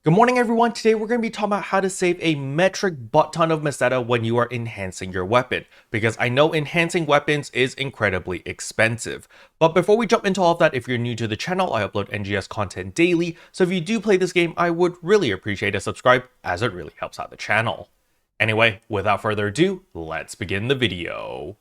Good morning everyone, today we're going to be talking about how to save a metric butt ton of meseta when you are enhancing your weapon, because I know enhancing weapons is incredibly expensive. But before we jump into all of that, if you're new to the channel, I upload NGS content daily, so if you do play this game, I would really appreciate a subscribe, as it really helps out the channel. Anyway, without further ado, let's begin the video.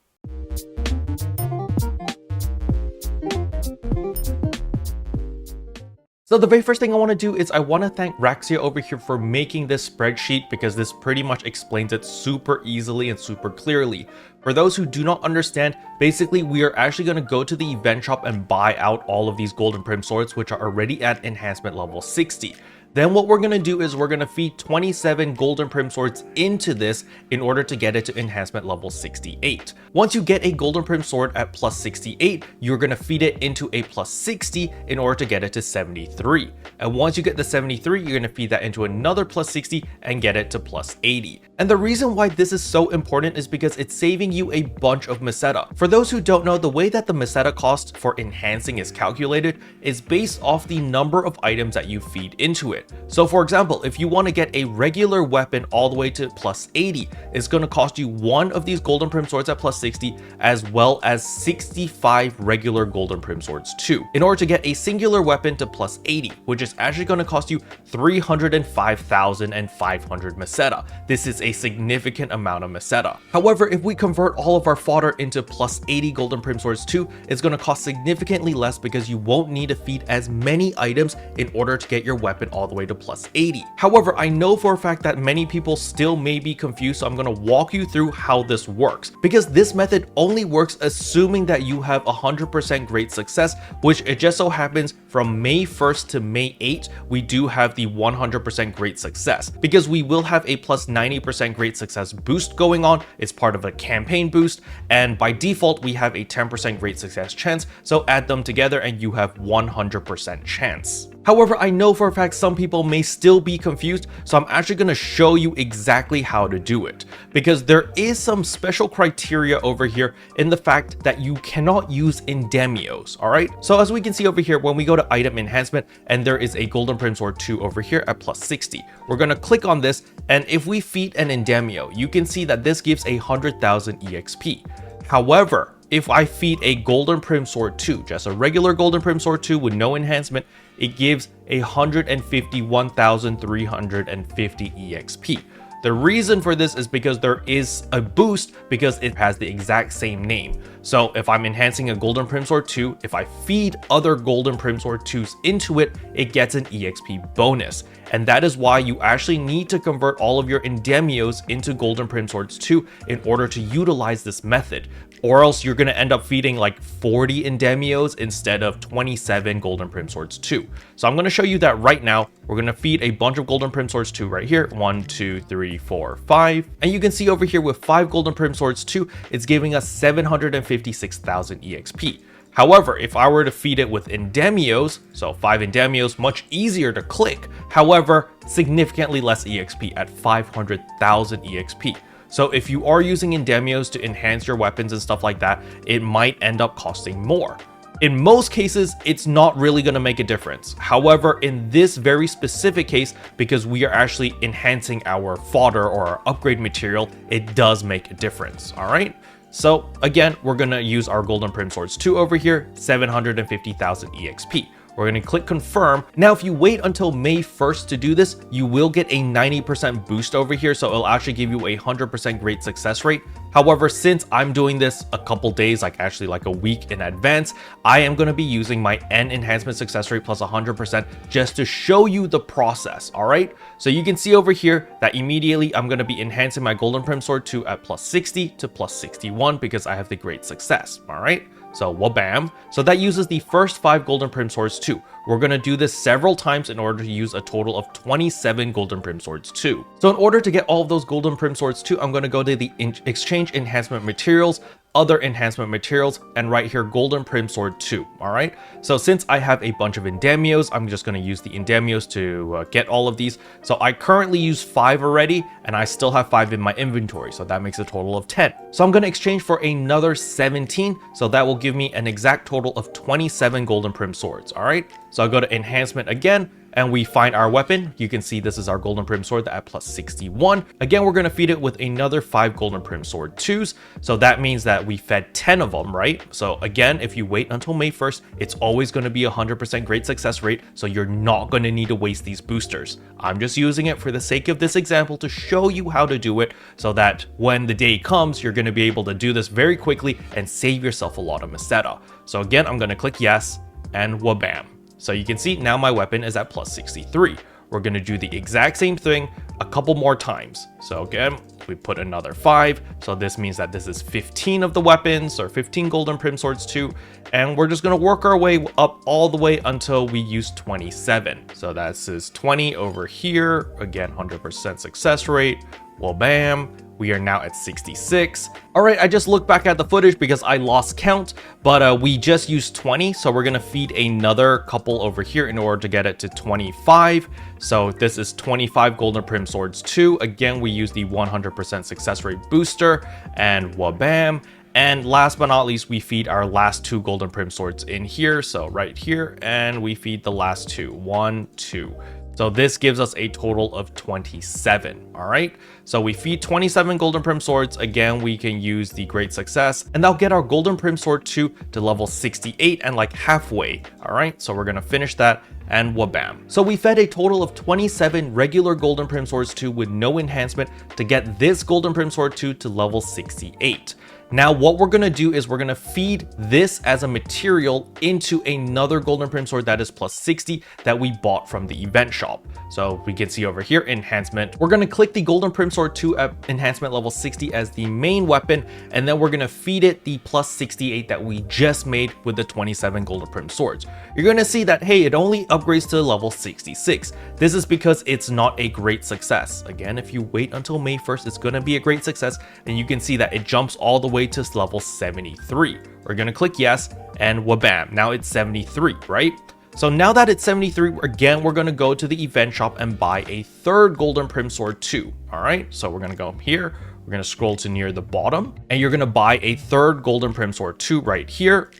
So the very first thing I want to do is I want to thank Raxia over here for making this spreadsheet, because this pretty much explains it super easily and super clearly. For those who do not understand, basically we are actually going to go to the event shop and buy out all of these golden Primm swords, which are already at enhancement level 60. Then what we're going to do is we're going to feed 27 golden Primm swords into this in order to get it to enhancement level 68. Once you get a golden Primm sword at plus 68, you're going to feed it into a plus 60 in order to get it to 73. And once you get the 73, you're going to feed that into another plus 60 and get it to plus 80. And the reason why this is so important is because it's saving you a bunch of meseta. For those who don't know, the way that the meseta cost for enhancing is calculated is based off the number of items that you feed into it. So for example, if you want to get a regular weapon all the way to plus 80, it's going to cost you one of these golden Primm swords at plus 60, as well as 65 regular golden Primm swords too, in order to get a singular weapon to plus 80, which is actually going to cost you 305,500 meseta. This is a significant amount of meseta. However, if we convert all of our fodder into plus 80 golden Primm swords too, it's going to cost significantly less, because you won't need to feed as many items in order to get your weapon all the way to plus 80. However, I know for a fact that many people still may be confused, so I'm going to walk you through how this works, because this method only works assuming that you have 100% great success, which it just so happens from May 1st to May 8th, we do have the 100% great success, because we will have a plus 90% great success boost going on. It's part of a campaign boost, and by default, we have a 10% great success chance, so add them together and you have 100% chance. However, I know for a fact some people may still be confused, so I'm actually going to show you exactly how to do it, because there is some special criteria over here in the fact that you cannot use Endemios, alright? So as we can see over here, when we go to item enhancement and there is a golden Primm sword 2 over here at plus 60, we're going to click on this, and if we feed an Endymio, you can see that this gives 100,000 EXP. However, if I feed a golden Primm sword 2, just a regular golden Primm sword 2 with no enhancement, it gives 151,350 EXP. The reason for this is because there is a boost, because it has the exact same name. So if I'm enhancing a golden Primm sword 2, if I feed other golden Primm sword 2s into it, it gets an EXP bonus. And that is why you actually need to convert all of your Endemios into golden Primm swords 2 in order to utilize this method. Or else you're going to end up feeding like 40 Endemios instead of 27 golden Primm swords 2. So I'm going to show you that right now. We're going to feed a bunch of golden Primm swords 2 right here. 1, 2, 3, 4, 5. And you can see over here with 5 golden Primm swords 2, it's giving us 756,000 EXP. However, if I were to feed it with Endemios, so 5 Endemios, much easier to click. However, significantly less EXP at 500,000 EXP. So if you are using Endemios to enhance your weapons and stuff like that, it might end up costing more. In most cases, it's not really going to make a difference. However, in this very specific case, because we are actually enhancing our fodder or our upgrade material, it does make a difference, all right? So again, we're going to use our golden Primm swords 2 over here, 750,000 EXP. We're going to click confirm. Now, if you wait until May 1st to do this, you will get a 90% boost over here. So it'll actually give you a 100% great success rate. However, since I'm doing this a couple days, like a week in advance, I am going to be using my N enhancement success rate plus 100% just to show you the process. All right. So you can see over here that immediately I'm going to be enhancing my golden Primm sword 2 at plus 60 to plus 61 because I have the great success. All right. So wabam. So that uses the first 5 golden Primm swords too. We're going to do this several times in order to use a total of 27 golden Primm swords too. So in order to get all of those golden Primm swords too, I'm going to go to the exchange enhancement materials, other enhancement materials, and right here golden Primm sword 2. All right, so since I have a bunch of Endemios, I'm just going to use the Endemios to get all of these. So I currently use 5 already, and I still have 5 in my inventory, so that makes a total of 10. So I'm going to exchange for another 17, so that will give me an exact total of 27 golden Primm swords. All right, so I'll go to enhancement again, and we find our weapon, you can see this is our Golden Primm sword at plus 61. Again, we're going to feed it with another 5 Golden Primm sword 2s. So that means that we fed 10 of them, right? So again, if you wait until May 1st, it's always going to be 100% great success rate. So you're not going to need to waste these boosters. I'm just using it for the sake of this example to show you how to do it so that when the day comes, you're going to be able to do this very quickly and save yourself a lot of Meseta. So again, I'm going to click yes and wabam. So you can see now my weapon is at plus 63. We're going to do the exact same thing a couple more times. So again, we put another 5. So this means that this is 15 of the weapons, or 15 Golden Primm swords 2. And we're just going to work our way up all the way until we use 27. So that's 20 over here. Again, 100% success rate. Well, bam. We are now at 66. All right, I just looked back at the footage because I lost count, but we just used 20. So we're gonna feed another couple over here in order to get it to 25. So this is 25 Golden Primm swords 2. Again, we use the 100% success rate booster, and wabam. And last but not least, we feed our last 2 Golden Primm swords in here. So right here, and we feed the last 2, 1, 2. So this gives us a total of 27, all right? So we feed 27 Golden Primm swords. Again, we can use the great success, and that'll get our Golden Primm sword 2 to level 68 and like halfway, all right? So we're gonna finish that and wabam. So we fed a total of 27 regular Golden Primm swords 2 with no enhancement to get this Golden Primm sword 2 to level 68. Now what we're gonna do is we're gonna feed this as a material into another Golden Primm sword that is plus 60 that we bought from the event shop. So we can see over here, Enhancement. We're gonna click the Golden Primm sword 2 at Enhancement level 60 as the main weapon, and then we're gonna feed it the plus 68 that we just made with the 27 Golden Primm swords. You're gonna see that, hey, it only upgrades to level 66. This is because it's not a great success. Again, if you wait until May 1st, it's gonna be a great success, and you can see that it jumps all the way to level 73. We're gonna click yes, and wabam, now it's 73, right? So now that it's 73, again, we're gonna go to the event shop and buy a third Golden Primm sword 2, all right? So we're gonna go here, we're gonna scroll to near the bottom, and you're gonna buy a third Golden Primm sword 2 right here.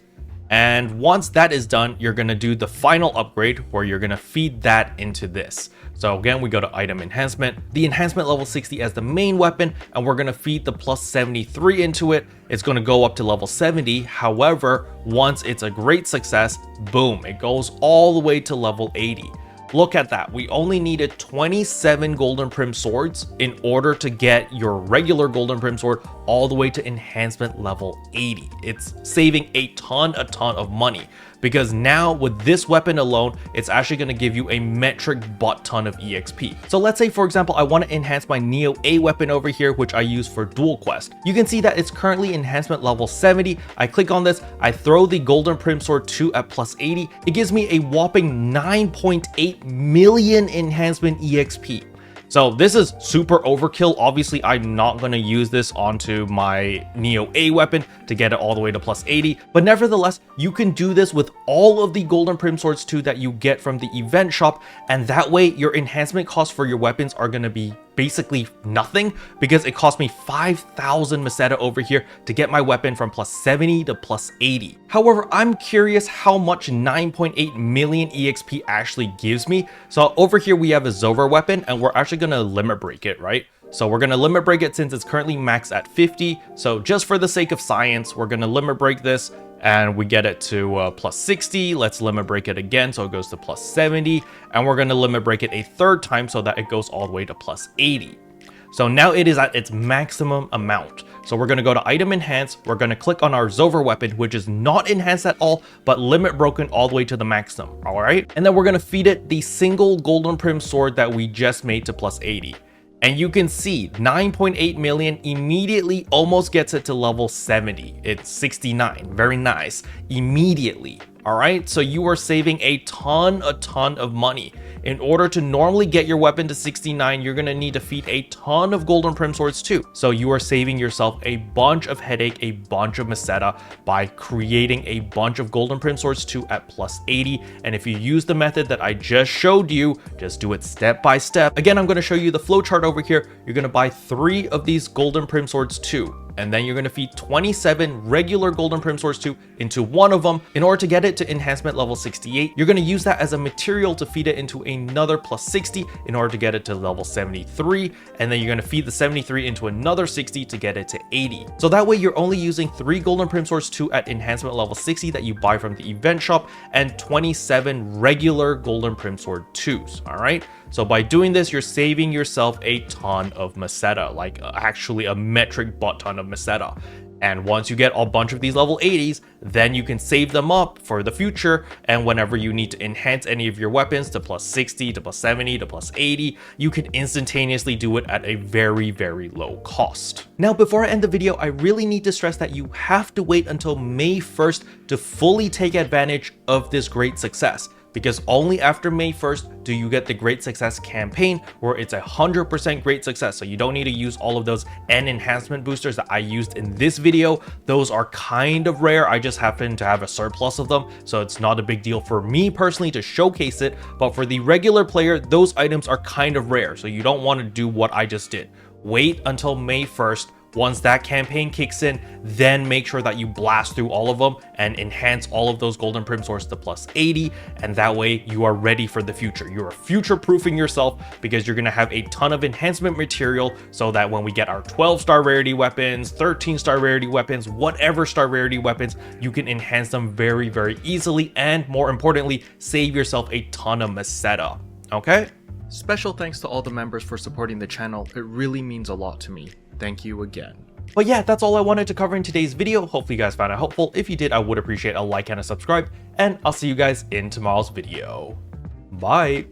And once that is done, you're gonna do the final upgrade where you're gonna feed that into this. So again, we go to item enhancement, the enhancement level 60 as the main weapon, and we're gonna feed the plus 73 into it. It's gonna go up to level 70. However, once it's a great success, boom, it goes all the way to level 80. Look at that. We only needed 27 Golden Primm swords in order to get your regular Golden Primm sword all the way to enhancement level 80. It's saving a ton of money, because now with this weapon alone, it's actually going to give you a metric butt ton of EXP. So let's say, for example, I want to enhance my Neo A weapon over here, which I use for dual quest. You can see that it's currently enhancement level 70. I click on this, I throw the Golden Primm sword 2 at plus 80. It gives me a whopping 9.8 million enhancement EXP. So this is super overkill. Obviously, I'm not going to use this onto my Neo A weapon to get it all the way to plus 80. But nevertheless, you can do this with all of the Golden Primm swords 2 that you get from the event shop. And that way, your enhancement costs for your weapons are going to be basically nothing, because it cost me 5,000 Meseta over here to get my weapon from plus 70 to plus 80. However, I'm curious how much 9.8 million EXP actually gives me. So over here we have a Zover weapon, and we're actually gonna limit break it, right? So we're gonna limit break it since it's currently maxed at 50. So just for the sake of science, we're gonna limit break this, and we get it to plus 60. Let's limit break it again so it goes to plus 70, and we're going to limit break it a third time so that it goes all the way to plus 80. So now it is at its maximum amount. So we're going to go to item enhance, we're going to click on our Zover weapon, which is not enhanced at all, but limit broken all the way to the maximum, all right? And then we're going to feed it the single Golden Primm sword that we just made to plus 80. And you can see 9.8 million immediately almost gets it to level 70. It's 69. Very nice. Immediately. All right. So you are saving a ton of money. In order to normally get your weapon to 69, you're going to need to feed a ton of Golden Primm swords too. So you are saving yourself a bunch of headache, a bunch of Meseta by creating a bunch of Golden Primm swords 2 at plus 80. And if you use the method that I just showed you, just do it step by step. Again, I'm going to show you the flowchart over here. You're going to buy 3 of these Golden Primm swords 2. and then you're going to feed 27 regular golden Primm Swords 2 into one of them. In order to get it to enhancement level 68, you're going to use that as a material to feed it into another plus 60 in order to get it to level 73, and then you're going to feed the 73 into another 60 to get it to 80. So that way you're only using 3 golden Primm Swords 2 at enhancement level 60 that you buy from the event shop, and 27 regular golden Primm Sword 2s. All right, so by doing this, you're saving yourself a ton of Meseta, like actually a metric butt ton of Meseta. And once you get a bunch of these level 80s, then you can save them up for the future, and whenever you need to enhance any of your weapons to plus 60, to plus 70, to plus 80, you can instantaneously do it at a very, very low cost. Now, before I end the video, I really need to stress that you have to wait until May 1st to fully take advantage of this great success, because only after May 1st do you get the Great Success campaign, where it's 100% great success. So you don't need to use all of those N enhancement boosters that I used in this video. Those are kind of rare. I just happen to have a surplus of them, so it's not a big deal for me personally to showcase it. But for the regular player, those items are kind of rare, so you don't want to do what I just did. Wait until May 1st. Once that campaign kicks in, then make sure that you blast through all of them and enhance all of those golden Primm Swords to plus 80, and that way you are ready for the future. You are future-proofing yourself, because you're going to have a ton of enhancement material, so that when we get our 12-star rarity weapons, 13-star rarity weapons, whatever star rarity weapons, you can enhance them very, very easily, and more importantly, save yourself a ton of Meseta. Okay? Special thanks to all the members for supporting the channel. It really means a lot to me. Thank you again. But yeah, that's all I wanted to cover in today's video. Hopefully you guys found it helpful. If you did, I would appreciate a like and a subscribe, and I'll see you guys in tomorrow's video. Bye.